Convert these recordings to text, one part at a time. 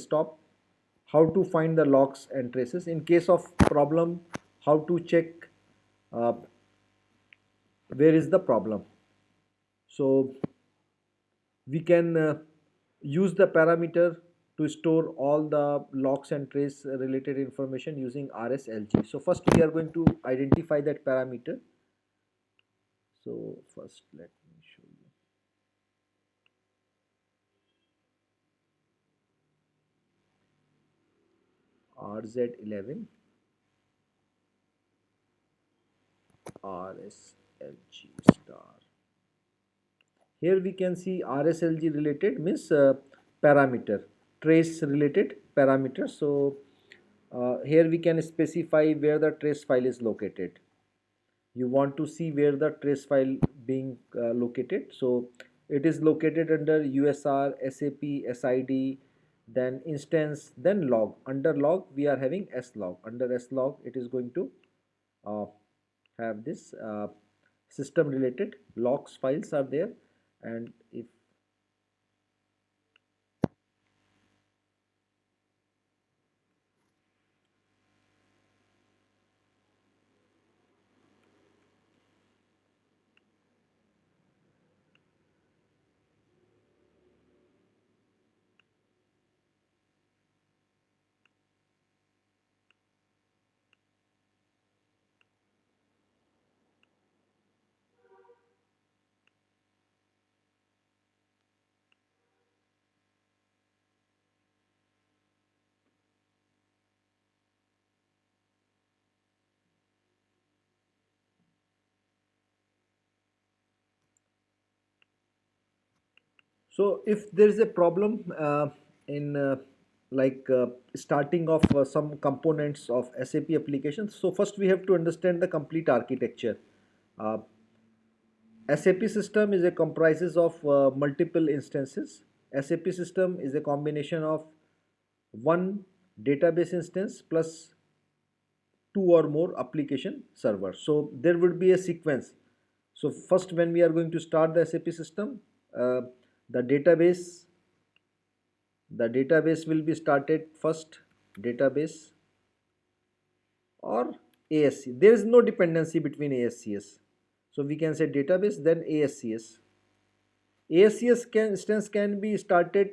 desktop, how to find the logs and traces. In case of problem, how to check uh, where is the problem. So we can use the parameter to store all the logs and trace related information using RSLG. So first we are going to identify that parameter. So first let me show you. RZ11 RSLG star. Here we can see RSLG related means parameter, trace related parameter. So here we can specify where the trace file is located. You want to see where the trace file being located. So it is located under USR, SAP, SID, then instance, then log. Under log we are having slog. Under slog it is going to uh, have this system related logs files are there. And if so if there is a problem in like starting of some components of SAP applications, so first we have to understand the complete architecture. Uh, SAP system is a comprises of multiple instances. SAP system is a combination of one database instance plus two or more application servers. So there would be a sequence. So first, when we are going to start the SAP system, uh, the database the database will be started first, database or ASC. There is no dependency between ASCS. So we can say database then ASCS. ASCS instance can be started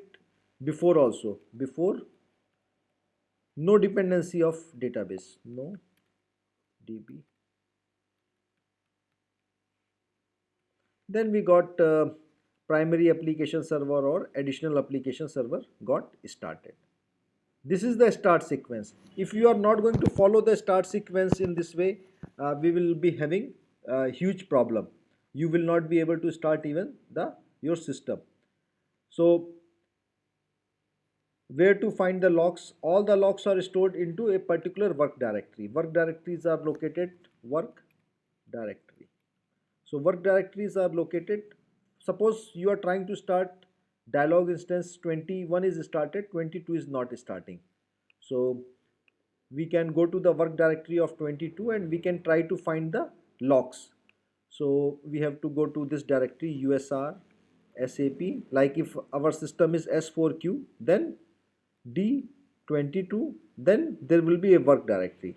before also. Before, no dependency of database. No DB. Then we got primary application server or additional application server got started. This is the start sequence. If you are not going to follow the start sequence in this way, we will be having a huge problem. You will not be able to start even the your system. So where to find the logs? All the logs are stored into a particular work directory. Work directories are located work directory. So work directories are located. Suppose you are trying to start dialog instance 21 is started, 22 is not starting. So we can go to the work directory of 22 and we can try to find the logs. So we have to go to this directory USR SAP. Like if our system is S4Q, then D22, then there will be a work directory.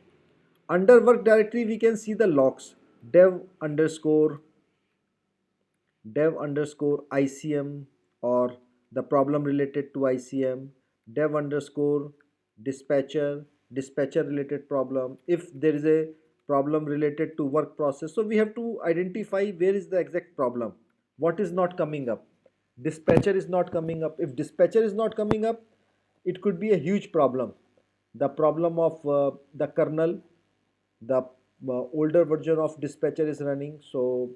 Under work directory we can see the logs dev underscore ICM or the problem related to ICM, dev underscore dispatcher related problem. If there is a problem related to work process, so we have to identify where is the exact problem, what is not coming up. Dispatcher is not coming up. If dispatcher is not coming up, it could be a huge problem. The problem of the kernel, the older version of dispatcher is running, so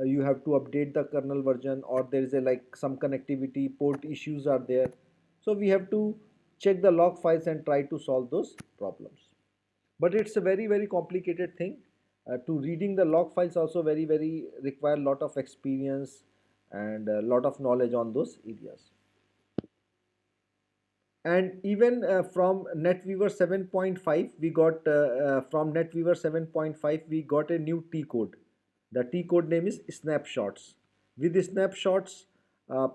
you have to update the kernel version, or there is a like some connectivity port issues are there. So we have to check the log files and try to solve those problems. But it's a very complicated thing. To reading the log files also very require a lot of experience and a lot of knowledge on those areas. And even from NetWeaver 7.5 we got from NetWeaver 7.5 we got a new T code. The T code name is snapshots. With the snapshots, uh,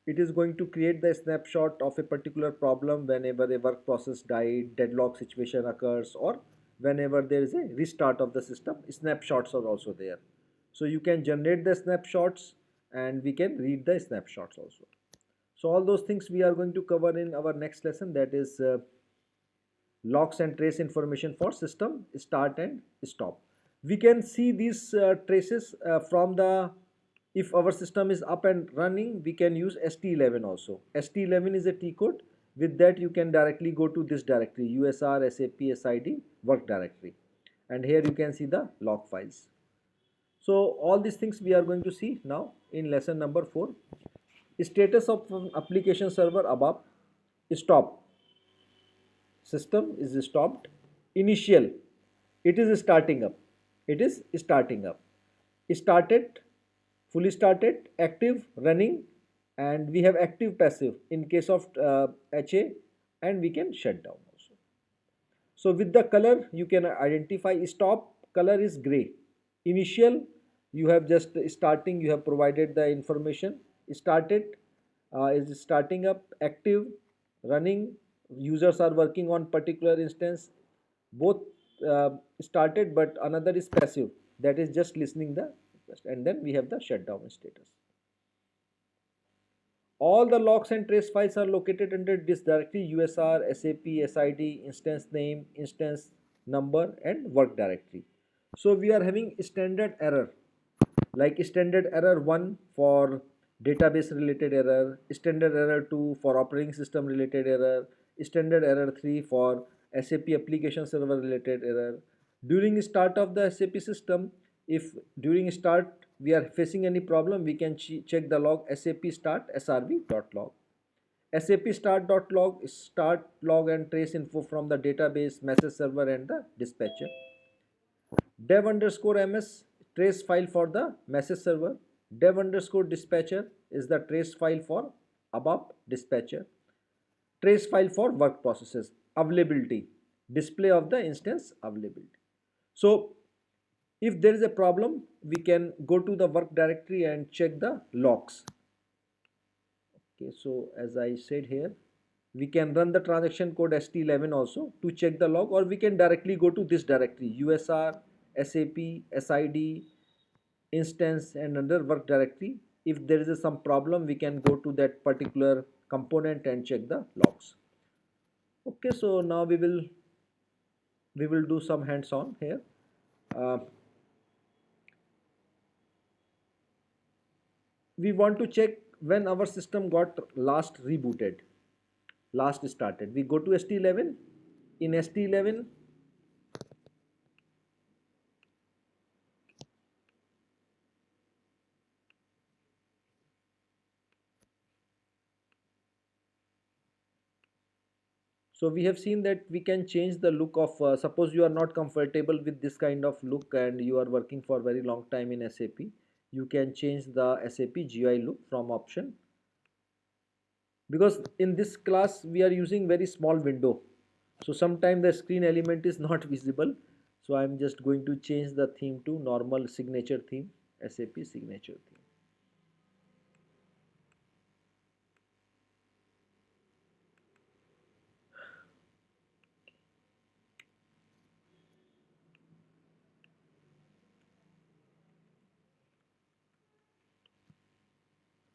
It is going to create the snapshot of a particular problem whenever a work process died, deadlock situation occurs, or whenever there is a restart of the system. Snapshots are also there. So you can generate the snapshots and we can read the snapshots also. So all those things we are going to cover in our next lesson, that is logs and trace information for system start and stop. We can see these traces from the, if our system is up and running, we can use st11 also. St11 is a T code. With that you can directly go to this directory, usr sap sid work directory, and here you can see the log files. So all these things we are going to see now in lesson number 4. Status of application server above. Stop, system is stopped. Initial, it is starting up, it is starting up. Started, fully started, active, running, and we have active passive in case of ha, and we can shut down also. So with the color you can identify. Stop color is gray. Initial, you have just starting, you have provided the information. Started is starting up. Active, running, users are working on particular instance. Both started, but another is passive, that is just listening the request. And then we have the shutdown status. All the logs and trace files are located under this directory: usr sap sid instance name, instance number, and work directory. So we are having standard error, like standard error 1 for database related error, standard error 2 for operating system related error, standard error 3 for sap application server related error. During start of the sap system, if during start we are facing any problem, we can check the log sap start srv.log. SAP start.log, start log and trace info from the database, message server, and the dispatcher. Dev underscore ms, trace file for the message server. Dev underscore dispatcher is the trace file for ABAP dispatcher. Trace file for work processes. Availability, display of the instance availability. So if there is a problem, we can go to the work directory and check the logs. Okay, so as I said here, we can run the transaction code st11 also to check the log, or we can directly go to this directory usr sap sid instance and under work directory. If there is some problem, we can go to that particular component and check the logs. Okay, so now we will do some hands-on here. uh, we want to check when our system got last rebooted, last started. We go to st11. In st11, so we have seen that we can change the look of, suppose you are not comfortable with this kind of look and you are working for very long time in SAP, you can change the SAP GUI look from option. Because in this class we are using very small window, so sometimes the screen element is not visible. So I'm just going to change the theme to normal signature theme, SAP signature theme.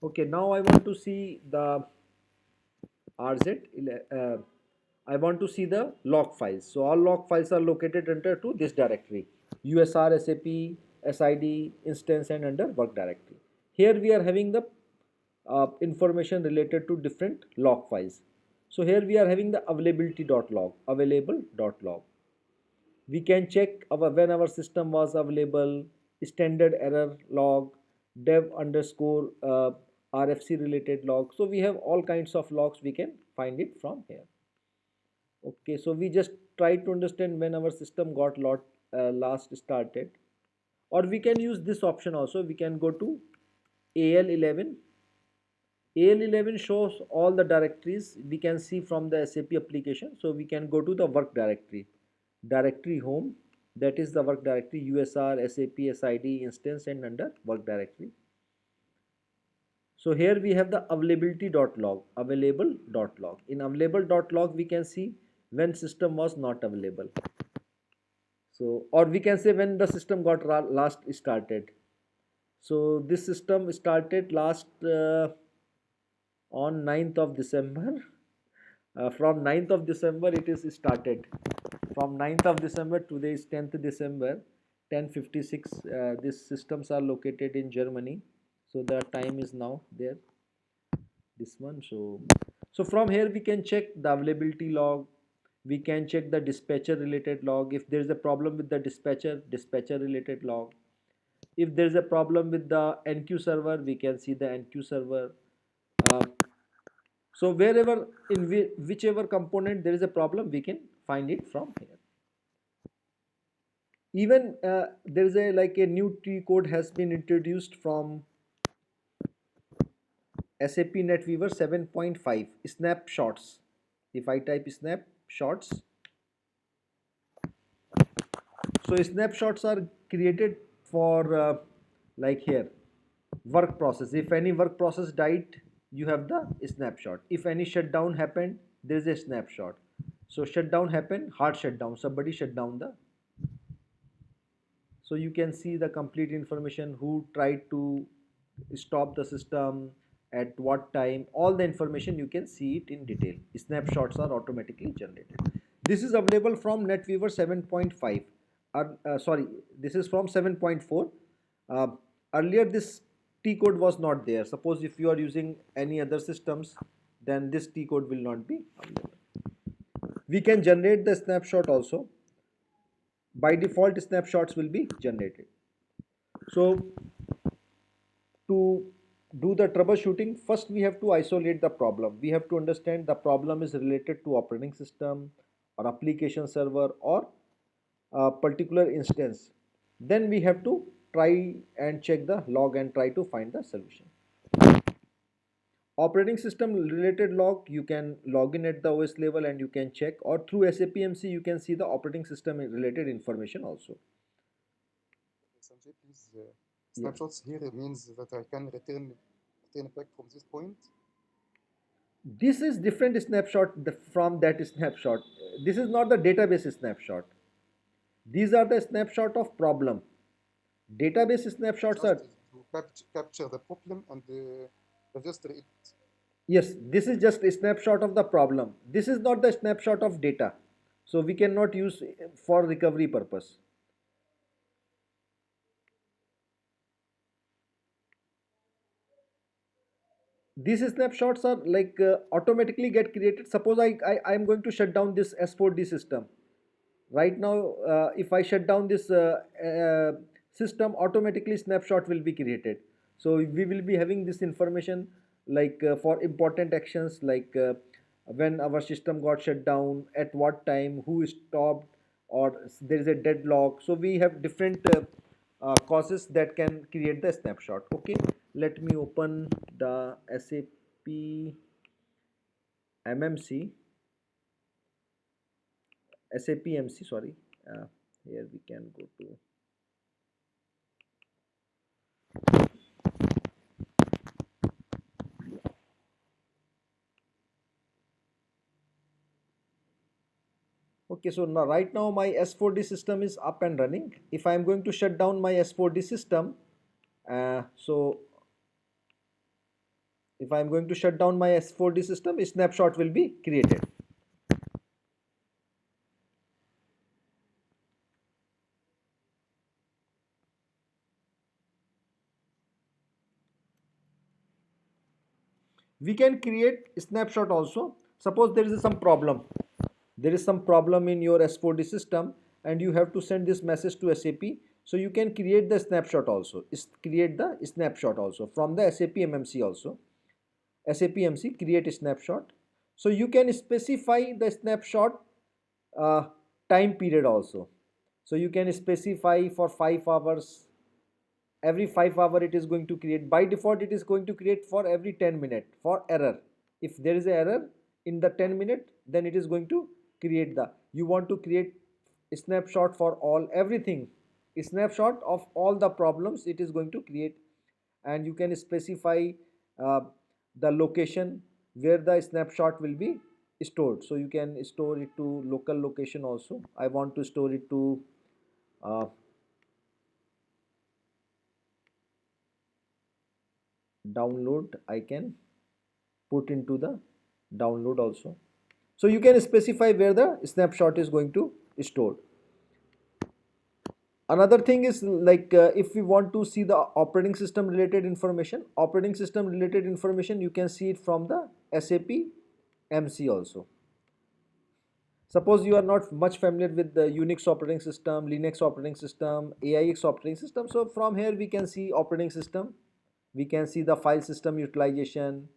Okay, now I want to see the RZ. I want to see the log files. So all log files are located under to this directory: USR, SAP, SID, instance, and under work directory. Here we are having the information related to different log files. So here we are having the availability.log, available.log. We can check when our system was available, standard error log, dev underscore RFC related log. So we have all kinds of logs, we can find it from here. Okay, so we just try to understand when our system got last started. Or we can use this option also. We can go to AL11. AL11 shows all the directories we can see from the SAP application. So we can go to the work directory, directory home, that is the work directory, USR, SAP, SID, instance, and under work directory. So here we have the availability.log, available.log. In available.log we can see when system was not available. So, or we can say when the system got last started. So this system started last on 9th of December. From 9th of December it is started. From 9th of December, today is 10th December, 10:56. These systems are located in Germany. So the time is now there, this one. So from here we can check the availability log. We can check the dispatcher related log. If there is a problem with the dispatcher related log. If there is a problem with the NQ server, we can see the NQ server. Uh, so wherever in whichever component there is a problem, we can find it from here. Even there is a like a new T code has been introduced from SAP NetWeaver 7.5 snapshots. If I type snapshots, so snapshots are created for like here work process. If any work process died, you have the snapshot. If any shutdown happened, there is a snapshot. So shutdown happened, hard shutdown, somebody shut down the. So you can see the complete information, who tried to stop the system, at what time, all the information you can see it in detail. Snapshots are automatically generated. This is available from NetWeaver 7.5. Sorry, this is from 7.4. Uh, Earlier this T code was not there. Suppose if you are using any other systems, then this T code will not be available. We can generate the snapshot also. By default, snapshots will be generated. So to do the troubleshooting, first we have to isolate the problem. We have to understand the problem is related to operating system or application server or a particular instance. Then we have to try and check the log and try to find the solution. Operating system related log, you can log in at the OS level and you can check, or through SAP MC you can see the operating system related information also. Sanjay, please, Yeah. snapshots here means that I can return back from this point. This is different snapshot from that snapshot. This is not the database snapshot. These are the snapshot of problem. Database snapshots Just are, to capture the problem and register it. yes, this is just a snapshot of the problem. This is not the snapshot of data. So we cannot use for recovery purpose. These snapshots are like automatically get created. Suppose I am going to shut down this S4D system. Right now, if I shut down this system, automatically snapshot will be created. So we will be having this information like for important actions, like when our system got shut down, at what time, who stopped, or there is a deadlock. So we have different causes that can create the snapshot. Okay, let me open the SAP MMC, SAP MC, sorry. Here we can go to. Okay, so now right now my S4D system is up and running. If I am going to shut down my S4D system, so if I am going to shut down my S4D system, a snapshot will be created. We can create a snapshot also. Suppose there is some problem. There is some problem in your S4D system and you have to send this message to SAP. So you can create the snapshot also. Create the snapshot also from the SAP MMC also. SAP MC create a snapshot. So you can specify the snapshot uh, time period also. So you can specify for 5 hours. Every 5 hour it is going to create. By default, it is going to create for every 10 minutes for error. If there is an error in the 10 minute, then it is going to create the. You want to create a snapshot for all everything. A snapshot of all the problems it is going to create, and you can specify uh, the location where the snapshot will be stored. So you can store it to local location also. I want to store it to uh, download. I can put into the download also. So you can specify where the snapshot is going to store. Another thing is like if we want to see the operating system related information, you can see it from the SAP MC also. Suppose you are not much familiar with the Unix operating system, Linux operating system, AIX operating system. So from here we can see operating system. We can see the file system utilization,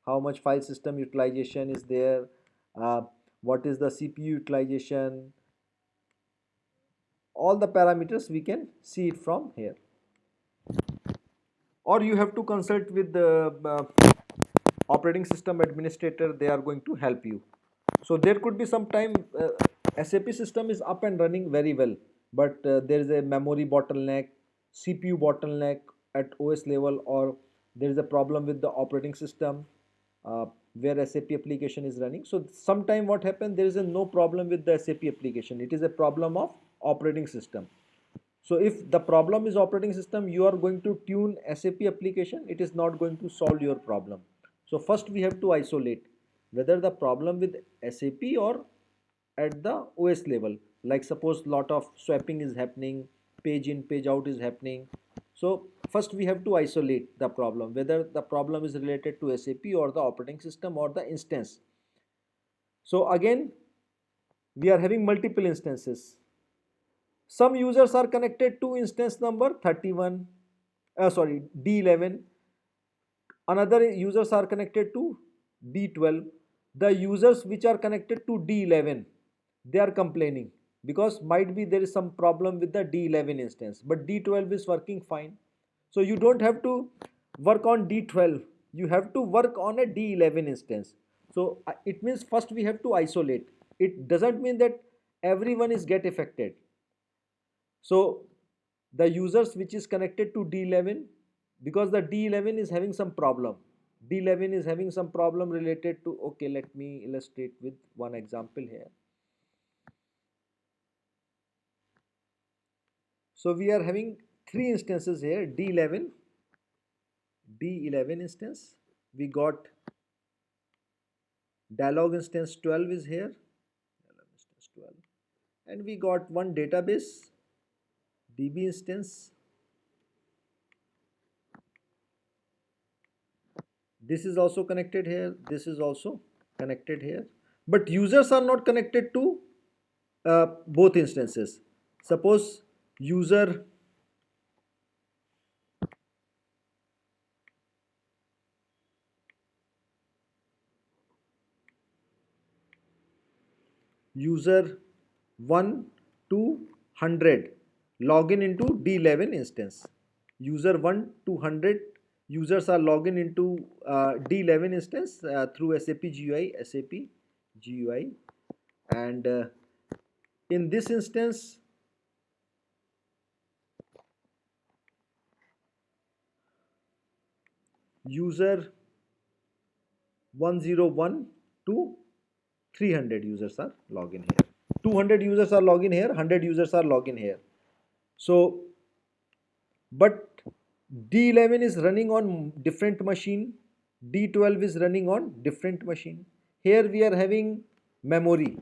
how much file system utilization is there, uh, what is the CPU utilization, all the parameters we can see it from here. Or you have to consult with the operating system administrator, they are going to help you. So there could be some time SAP system is up and running very well, but there is a memory bottleneck, CPU bottleneck at OS level, or there is a problem with the operating system uh, where SAP application is running. So sometime what happened, there is a no problem with the SAP application, it is a problem of operating system. So if the problem is operating system, you are going to tune SAP application, it is not going to solve your problem. So first we have to isolate whether the problem with SAP or at the OS level. Like suppose lot of swapping is happening, page in, page out is happening. So first we have to isolate the problem, whether the problem is related to SAP or the operating system or the instance. So again, we are having multiple instances. Some users are connected to instance number 31, D11. Another users are connected to D12. The users which are connected to D11, they are complaining because might be there is some problem with the D11 instance, but D12 is working fine. So you don't have to work on D12. You have to work on a D11 instance. So it means first we have to isolate. It doesn't mean that everyone is get affected. So the users which is connected to D11, because the D11 is having some problem. D11 is having some problem related to, okay, let me illustrate with one example here. So we are having three instances here, D11 instance. We got dialog instance 12 is here, dialog instance 12. And we got one database, DB instance. This is also connected here, this is also connected here, but users are not connected to both instances. Suppose user user 1 to 100 login into D11 instance. User 1 to 100 users are login into D11 instance through SAP GUI, and in this instance user 101 to 300 users are login here, 200 users are login here, 100 users are login here. So but D11 is running on different machine, D12 is running on different machine. Here we are having memory.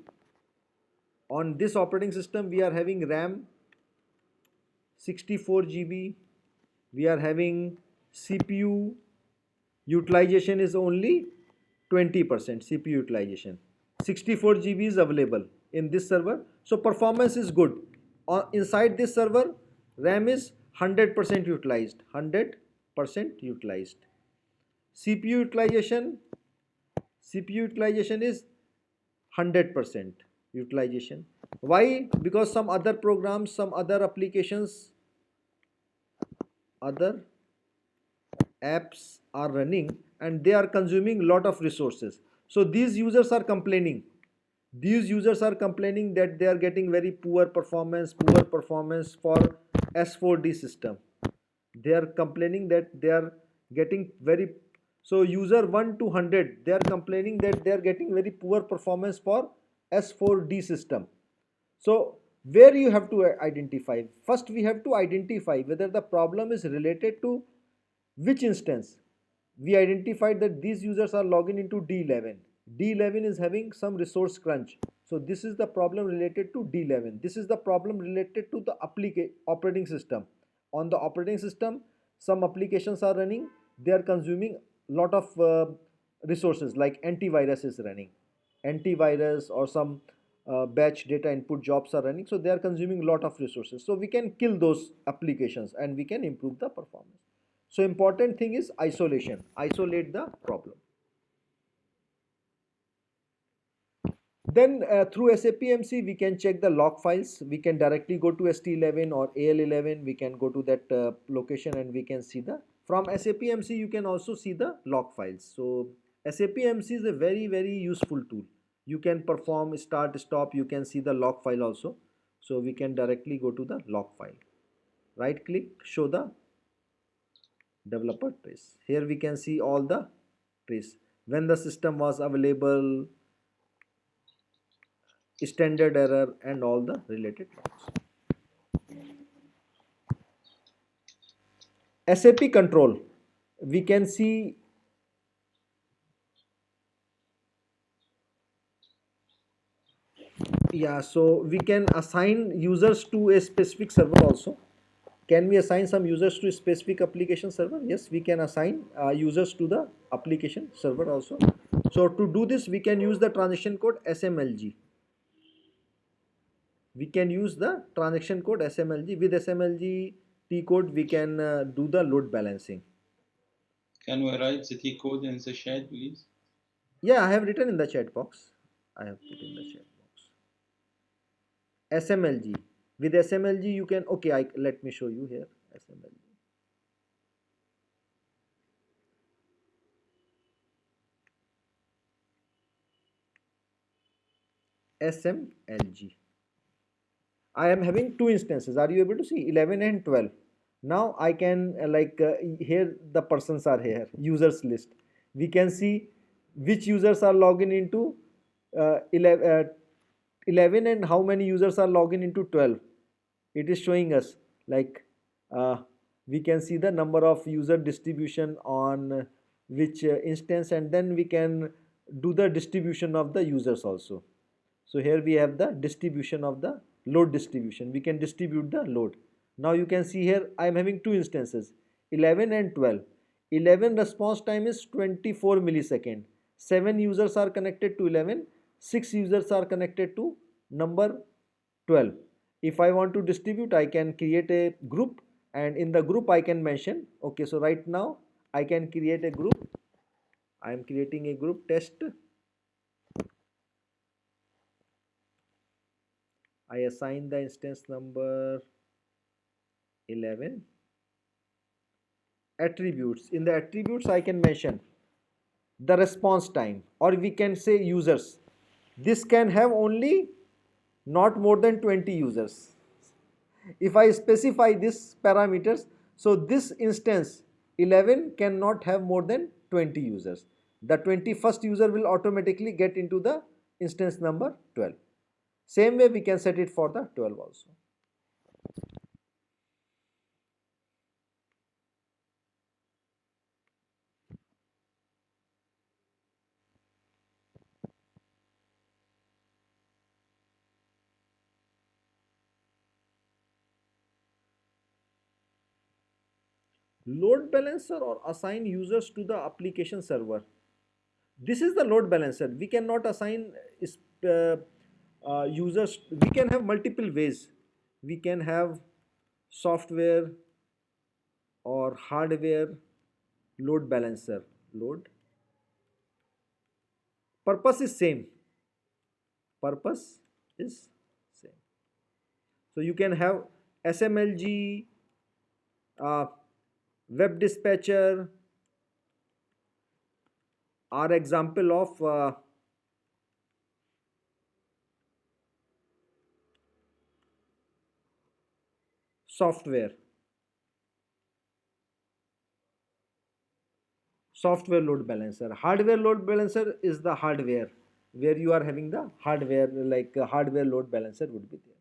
On this operating system we are having RAM 64 GB, we are having CPU utilization is only 20% CPU utilization, 64 GB is available in this server, so performance is good. Inside this server RAM is 100% utilized, 100% utilized. CPU utilization, CPU utilization is 100% utilization. Why? Because some other programs, some other applications, other apps are running and they are consuming lot of resources. So these users are complaining, that they are getting very poor performance for S4D system. They are complaining that they are getting very So user 1 to 100, they are complaining that they are getting very poor performance for S4D system. So where you have to identify, first we have to identify whether the problem is related to which instance. We identified that these users are logging into D11. D11 is having some resource crunch. So this is the problem related to D11. This is the problem related to the operating system. On the operating system, some applications are running. They are consuming lot of resources, like antivirus is running. Antivirus or some batch data input jobs are running. So they are consuming lot of resources. So we can kill those applications and we can improve the performance. So important thing is isolation. Isolate the problem. Then through SAP MC we can check the log files. We can directly go to ST11 or AL11. We can go to that location and we can see the, from SAP MC you can also see the log files. So SAP MC is a very useful tool. You can perform start stop. You can see the log file also. So we can directly go to the log file. Right click, show the developer trace. Here we can see all the trace, when the system was available, standard error, and all the related logs. SAP control, we can see, yeah, so we can assign users to a specific server also. Can we assign some users to a specific application server? Yes, we can assign users to the application server also. So to do this we can use the transaction code SMLG. We can use the transaction code SMLG. With SMLG T code we can do the load balancing. Can we write the T code in the chat, please? Yeah, I have written in the chat box. I have put in the chat box. SMLG. With SMLG you can, okay, let me show you here. SMLG. SMLG. I am having two instances. Are you able to see 11 and 12? Now I can here the persons are here, users list. We can see which users are logging into 11 and how many users are logging into 12. It is showing us like uh, we can see the number of user distribution on which instance, and then we can do the distribution of the users also. So here we have the distribution of the load distribution. We can distribute the load. Now you can see here I am having two instances, 11 and 12. 11 response time is 24 millisecond. 7 users are connected to 11, 6 users are connected to number 12. If I want to distribute, I can create a group, and in the group I can mention, okay, so right now I can create a group. I am creating a group test. I assign the instance number 11. Attributes. In the attributes I can mention the response time, or we can say users. This can have only not more than 20 users. If I specify this parameters, so this instance 11 cannot have more than 20 users. The 21st user will automatically get into the instance number 12. Same way we can set it for the 12 also. Load balancer or assign users to the application server. This is the load balancer. We cannot assign users. We can have multiple ways. We can have software or hardware load balancer. Load purpose is same. Purpose is same. So you can have SMLG, uh, web dispatcher are example of software. Software load balancer. Hardware load balancer is the hardware where you are having the hardware, like hardware load balancer would be there.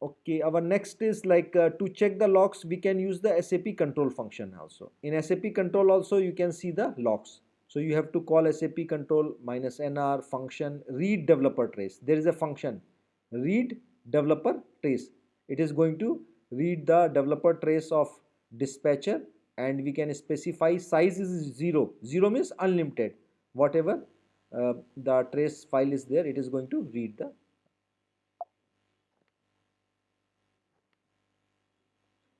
Okay, our next is like to check the logs, we can use the SAP control function also. In SAP control also you can see the logs. So you have to call SAP control minus NR function read developer trace. There is a function read developer trace. It is going to read the developer trace of dispatcher, and we can specify size is 0. 0 means unlimited. Whatever the trace file is there, it is going to read the.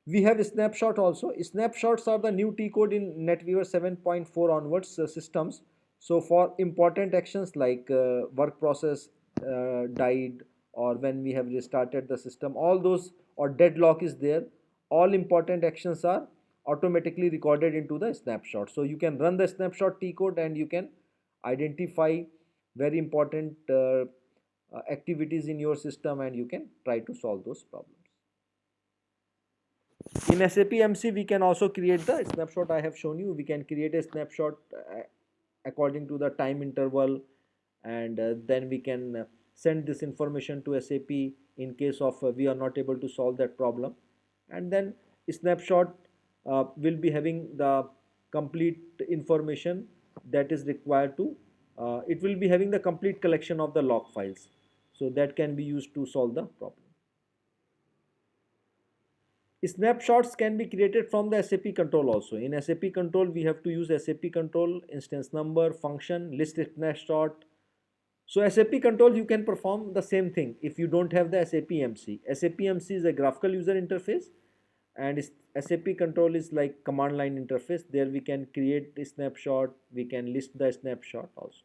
We have snapshot also. Snapshots are the new T code in NetWeaver 7.4 onwards systems. So for important actions like work process died, or when we have restarted the system, all those, or deadlock is there, all important actions are automatically recorded into the snapshot. So you can run the snapshot T code and you can identify very important activities in your system, and you can try to solve those problems. In SAP MC, we can also create the snapshot I have shown you. We can create a snapshot according to the time interval, and then we can send this information to SAP in case of we are not able to solve that problem. And then snapshot will be having the complete information that is required to, it will be having the complete collection of the log files. So that can be used to solve the problem. Snapshots can be created from the SAP control also. In SAP control, we have to use SAP control, instance number, function, list snapshot. So SAP control, you can perform the same thing if you don't have the SAP MC. SAP MC is a graphical user interface, and SAP control is like command line interface. There we can create a snapshot, we can list the snapshot also.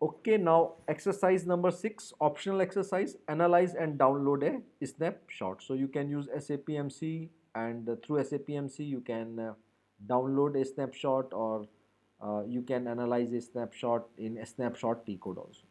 Okay, now exercise number 6, optional exercise, analyze and download a snapshot. So you can use SAP MC, and through SAP MC you can download a snapshot, or you can analyze a snapshot in a snapshot T code also.